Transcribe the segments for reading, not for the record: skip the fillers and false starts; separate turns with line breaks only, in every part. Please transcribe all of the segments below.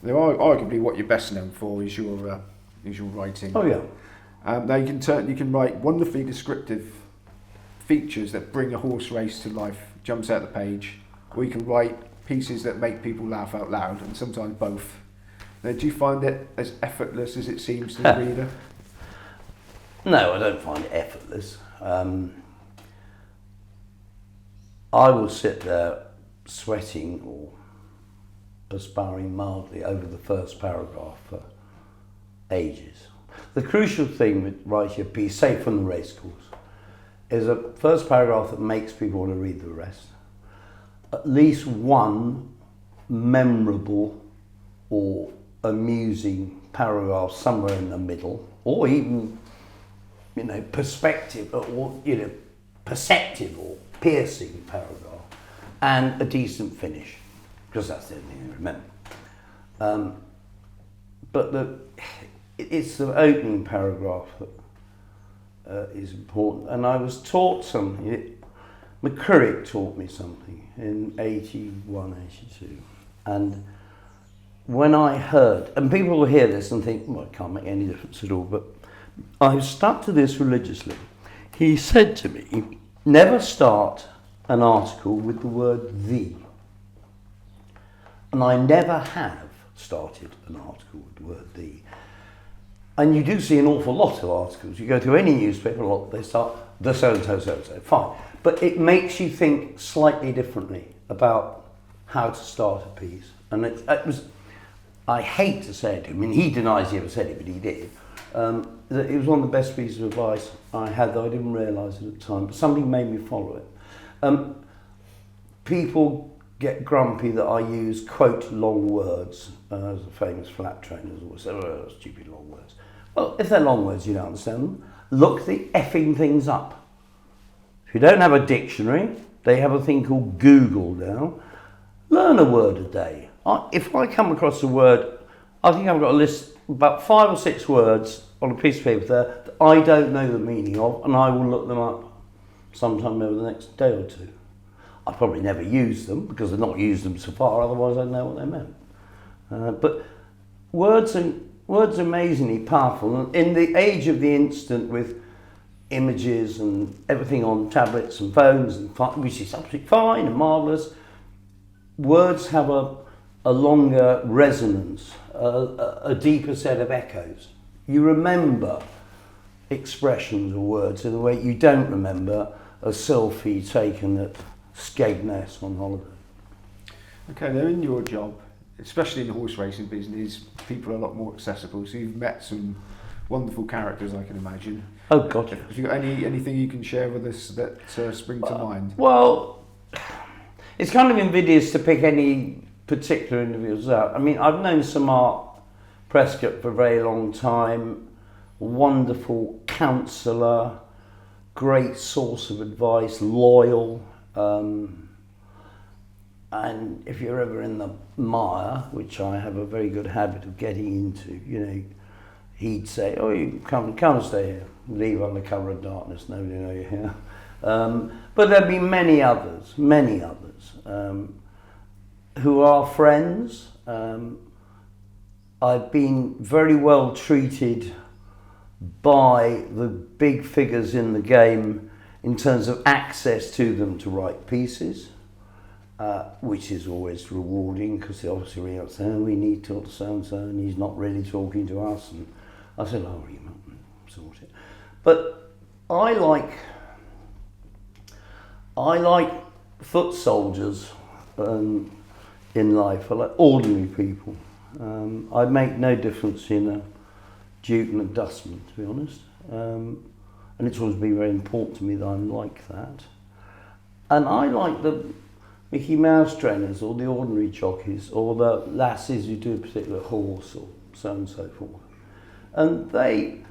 Arguably, what you're best known for is your writing.
Oh yeah.
Now you can write wonderfully descriptive features that bring a horse race to life, jumps out the page, or you can write pieces that make people laugh out loud, and sometimes both. Now, do you find it as effortless as it seems to the reader?
No, I don't find it effortless. I will sit there sweating or perspiring mildly over the first paragraph for ages. The crucial thing with writing a piece, say from the racecourse, is a first paragraph that makes people want to read the rest. At least one memorable or amusing paragraph somewhere in the middle, or even, perspective or, perceptive or piercing paragraph, and a decent finish, because that's the only thing I remember. But it's the opening paragraph that is important, and I was taught something. McCririck taught me something in 81, 82, and when I heard, and people will hear this and think, well, it can't make any difference at all, but I've stuck to this religiously. He said to me, never start an article with the word "the." And I never have started an article with the word "the." And you do see an awful lot of articles. You go to any newspaper, they start the so-and-so, so-and-so, fine. But it makes you think slightly differently about how to start a piece. And it was, I hate to say it to him, I mean, he denies he ever said it, but he did. That it was one of the best pieces of advice I had that I didn't realise it at the time, but something made me follow it. People get grumpy that I use quote long words, as the famous flat trainers always say, oh, stupid long words. Well, if they're long words, you don't understand them. Look the effing things up. If you don't have a dictionary, they have a thing called Google now. Learn a word a day. If I come across a word, I think I've got a list about 5 or 6 words on a piece of paper there that I don't know the meaning of, and I will look them up sometime over the next day or two. I probably never use them because I've not used them so far, otherwise I'd know what they meant. But words are amazingly powerful. And in the age of the instant, with images and everything on tablets and phones, which is absolutely fine and marvellous, words have a longer resonance, a deeper set of echoes. You remember expressions or words in a way you don't remember a selfie taken at Skegness on holiday.
Okay, now in your job, especially in the horse racing business, people are a lot more accessible. So you've met some wonderful characters, I can imagine.
Oh God! Yeah.
Have you got anything you can share with us that spring to mind?
Well, it's kind of invidious to pick any particular individuals out. I mean, I've known Sir Mark Prescott for a very long time. Wonderful counsellor, great source of advice, loyal. And if you're ever in the mire, which I have a very good habit of getting into, he'd say, "Oh, you come and stay here. Leave under cover of darkness. Nobody know you're here." But there'd be many others, who are friends. I've been very well treated by the big figures in the game in terms of access to them to write pieces, which is always rewarding because they obviously ring up saying, "Oh, we need to talk to so-and-so," and he's not really talking to us. And I said, "Oh, you might sort it." But I like foot soldiers in life. I like ordinary people. I make no difference in a duke and a dustman, to be honest. And it's always been very important to me that I'm like that. And I like the Mickey Mouse trainers or the ordinary jockeys or the lasses who do a particular horse or so on and so forth. And they,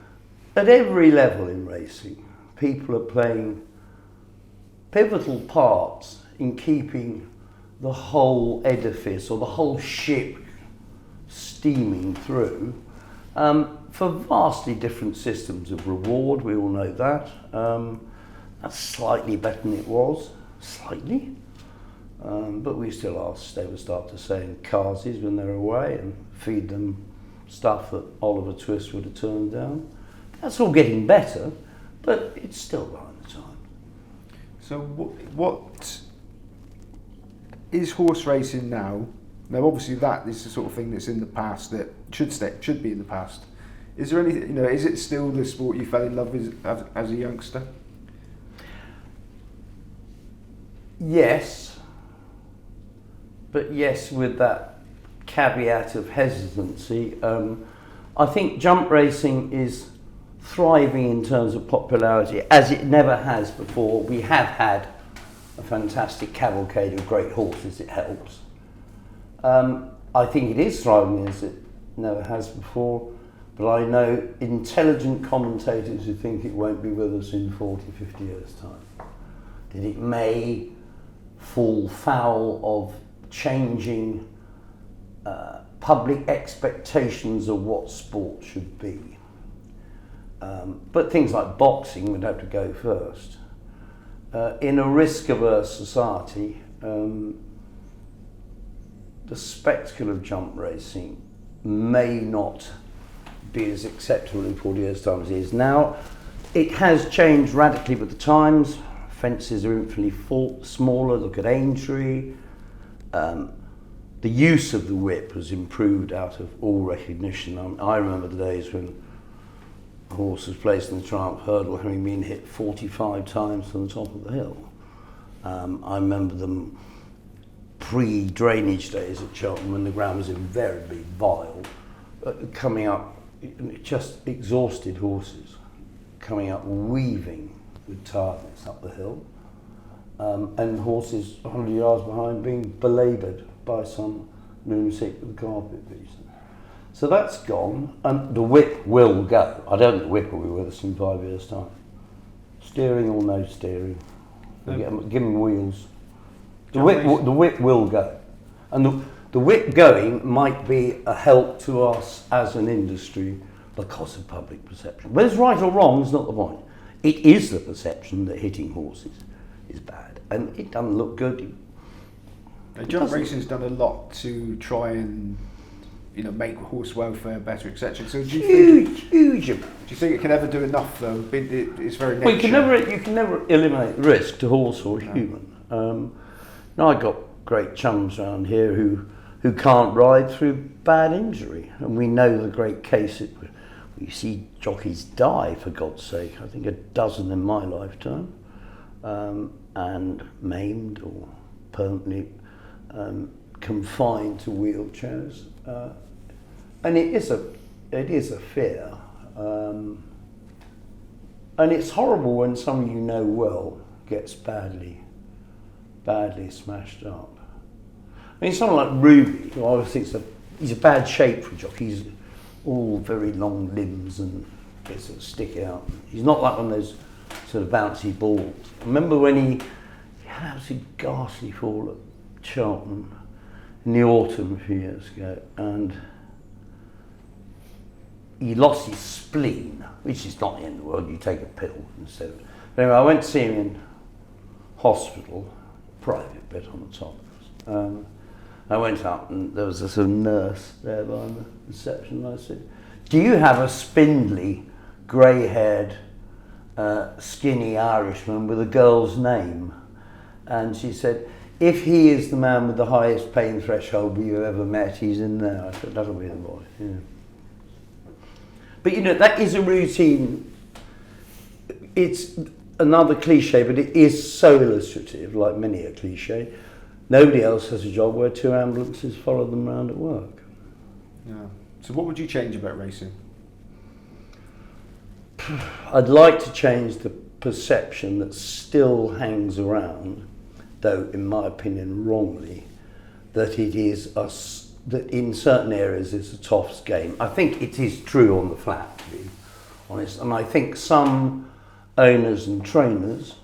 at every level in racing, people are playing pivotal parts in keeping the whole edifice or the whole ship steaming through for vastly different systems of reward. We all know that. That's slightly better than it was, slightly. But we still ask they would start to say in cases when they're away and feed them stuff that Oliver Twist would have turned down. That's all getting better, but it's still behind the time.
So what is horse racing now? Now, obviously, that is the sort of thing that's in the past that should be in the past. Is there anything, is it still the sport you fell in love with as a youngster?
Yes, but yes, with that caveat of hesitancy. I think jump racing is thriving in terms of popularity as it never has before. We have had a fantastic cavalcade of great horses, it helps. I think it is thriving as it never has before, but I know intelligent commentators who think it won't be with us in 40, 50 years' time. That it may fall foul of changing public expectations of what sport should be. But things like boxing would have to go first. In a risk-averse society, the spectacle of jump racing may not be as acceptable in 40 years' time as it is now. It has changed radically with the times. Fences are infinitely smaller. Look at Aintree. The use of the whip has improved out of all recognition. I remember the days when a horse was placed in the Triumph hurdle having been hit 45 times from the top of the hill. I remember them pre-drainage days at Cheltenham when the ground was invariably vile, coming up, just exhausted horses, coming up weaving with tiredness up the hill, and horses 100 yards behind being belaboured by some lunatic with a carpet piece. So that's gone, and the whip will go. I don't think the whip will be with us in 5 years' time. Steering or no steering, give them wheels. The whip will go, and the whip going might be a help to us as an industry because of public perception. Whether it's right or wrong is not the point. It is the perception that hitting horses is bad, and it doesn't look good.
Jump racing's done a lot to try and make horse welfare better, etc. So do you think it can ever do enough though? It's very nature.
Well, you can never eliminate risk to horse or human. Now I got great chums around here who can't ride through bad injury, and we know the great case. We see jockeys die, for God's sake. I think a dozen in my lifetime, and maimed or permanently confined to wheelchairs, and it is a fear, and it's horrible when someone you know well gets badly smashed up. I mean, someone like Ruby, who I always think he's a bad shape for a jockey. He's all very long limbs and they sort of stick out. He's not like one of those sort of bouncy balls. I remember when he had an absolutely ghastly fall at Cheltenham in the autumn a few years ago, and he lost his spleen, which is not the end of the world. You take a pill instead of. But anyway, I went to see him in hospital, private bit on the top. I went up and there was a sort of nurse there by the reception, and I said, "Do you have a spindly, grey-haired, skinny Irishman with a girl's name?" And she said, "If he is the man with the highest pain threshold you've ever met, he's in there." I said, "That'll be the boy." Yeah. But that is a routine. It's another cliche, but it is so illustrative, like many a cliche. Nobody else has a job where 2 ambulances follow them around at work.
Yeah. So what would you change about racing?
I'd like to change the perception that still hangs around, though in my opinion wrongly, that it is that in certain areas it's a toff's game. I think it is true on the flat, to be honest, and I think some owners and trainers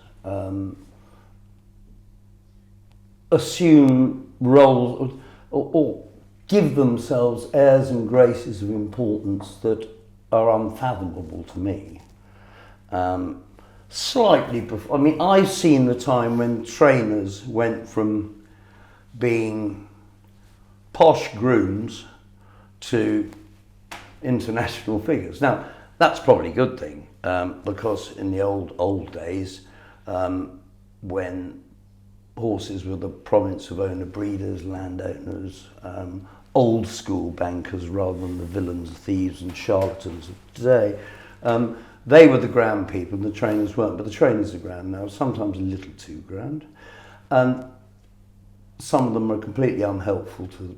assume roles or give themselves airs and graces of importance that are unfathomable to me. Slightly before, I've seen the time when trainers went from being posh grooms to international figures. Now, that's probably a good thing, because in the old days, when horses were the province of owner-breeders, landowners, old school bankers rather than the villains, thieves and charlatans of today, they were the grand people and the trainers weren't, but the trainers are grand now, sometimes a little too grand. And some of them are completely unhelpful to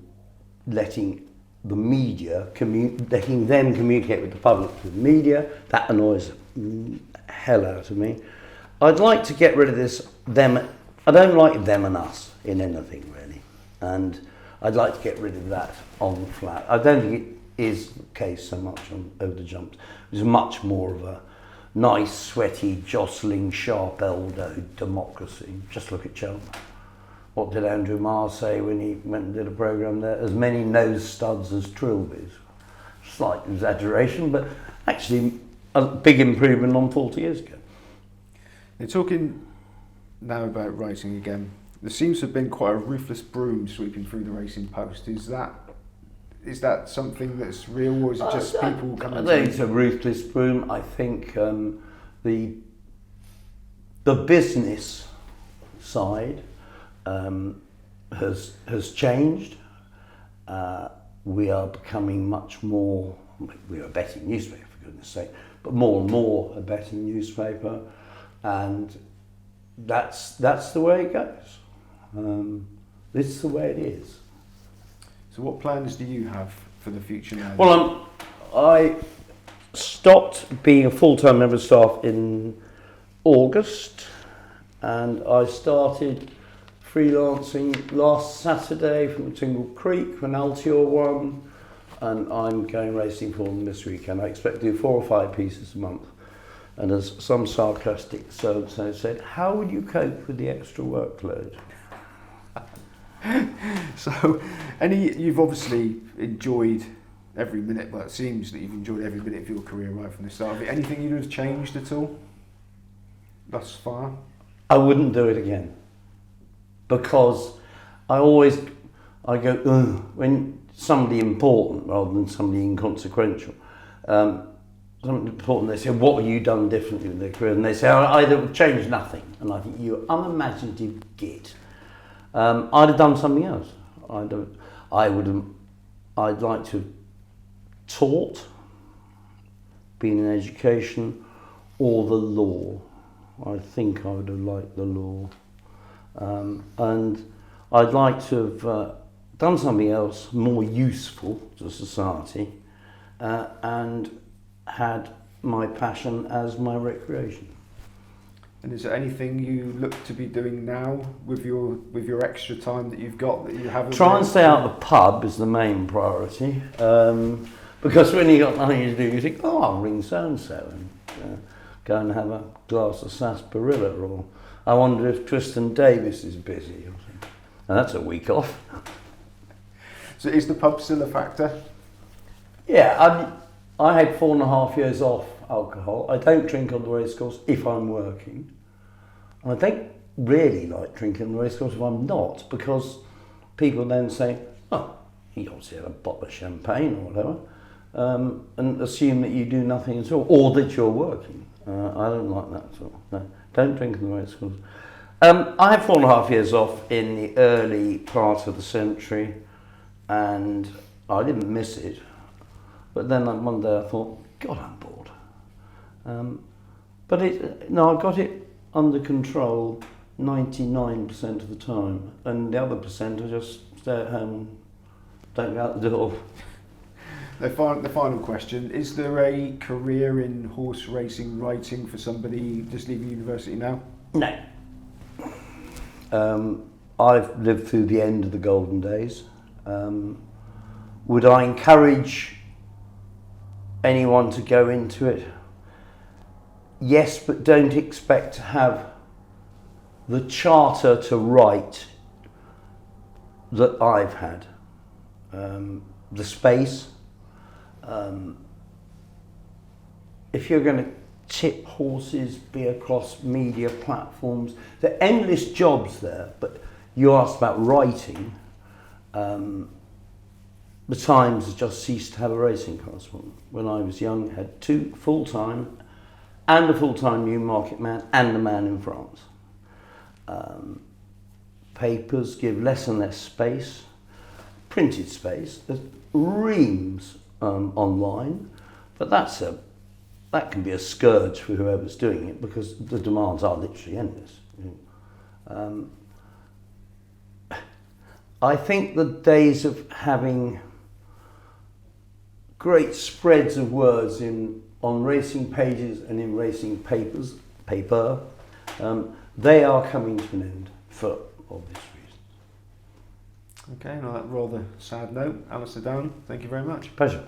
letting the media, letting them communicate with the public through the media. That annoys the hell out of me. I'd like to get rid of this them. I don't like them and us in anything really, and I'd like to get rid of that on flat. I don't think it is the case so much on Over the Jumps. It's much more of a nice, sweaty, jostling, sharp-elbowed democracy. Just look at Cheltenham. What did Andrew Marr say when he went and did a programme there? As many nose studs as trilbies. Slight exaggeration, but actually a big improvement on 40 years ago.
You're talking now about racing again. There seems to have been quite a ruthless broom sweeping through the Racing Post. Is that something that's real, or is it just people coming?
I think it's a ruthless broom. I think the business side has changed. We are becoming much more. We are a betting newspaper, for goodness sake, but more and more a betting newspaper, and that's the way it goes. This is the way it is.
So what plans do you have for the future now?
Well, I stopped being a full-time member of staff in August, and I started freelancing last Saturday from Tingle Creek for an Altior one, and I'm going racing for them this weekend. I expect to do 4 or 5 pieces a month. And as some sarcastic so-and-so said, how would you cope with the extra workload?
So, you've obviously enjoyed every minute, well, it seems that you've enjoyed every minute of your career right from the start of it. Anything you'd have changed at all thus far?
I wouldn't do it again. Because I go, ugh, when somebody important rather than somebody inconsequential, something important, they say, what have you done differently in their career? And they say, I'd have changed nothing. And I think, you unimaginative git. I'd have done something else. I'd like to have taught, been in education, or the law. I think I would have liked the law. And I'd like to have done something else more useful to society, and had my passion as my recreation.
And is there anything you look to be doing now with your extra time that you've got that you haven't?
Try and stay out of the pub is the main priority, because when you've got nothing to do, you think, oh, I'll ring so-and-so and go and have a glass of sarsaparilla, or I wonder if Tristan Davis is busy or something. And that's a week off.
So is the pub still a factor?
Yeah, I had 4.5 years off alcohol. I don't drink on the racecourse if I'm working. And I don't really like drinking on the racecourse if I'm not, because people then say, oh, he obviously had a bottle of champagne or whatever, and assume that you do nothing at all, or that you're working. I don't like that at all. No, don't drink on the racecourse. I had 4.5 years off in the early part of the century, and I didn't miss it. But then one day I thought, God, I'm bored. But I got it under control 99% of the time, and the other percent I just stay at home and don't go out the door.
The final question, is there a career in horse racing writing for somebody just leaving university now?
No. I've lived through the end of the golden days. Would I encourage anyone to go into it? Yes, but don't expect to have the charter to write that I've had. The space. If you're going to tip horses, be across media platforms, there are endless jobs there, but You asked about writing. The Times has just ceased to have a racing correspondent. When I was young, it had 2 full-time and a full-time Newmarket man and a man in France. Papers give less and less space, printed space. There's reams online, but that can be a scourge for whoever's doing it because the demands are literally endless. I think the days of having great spreads of words on racing pages and in racing paper, they are coming to an end for obvious reasons.
Okay, and on that rather sad note, Alastair, thank you very much.
Pleasure.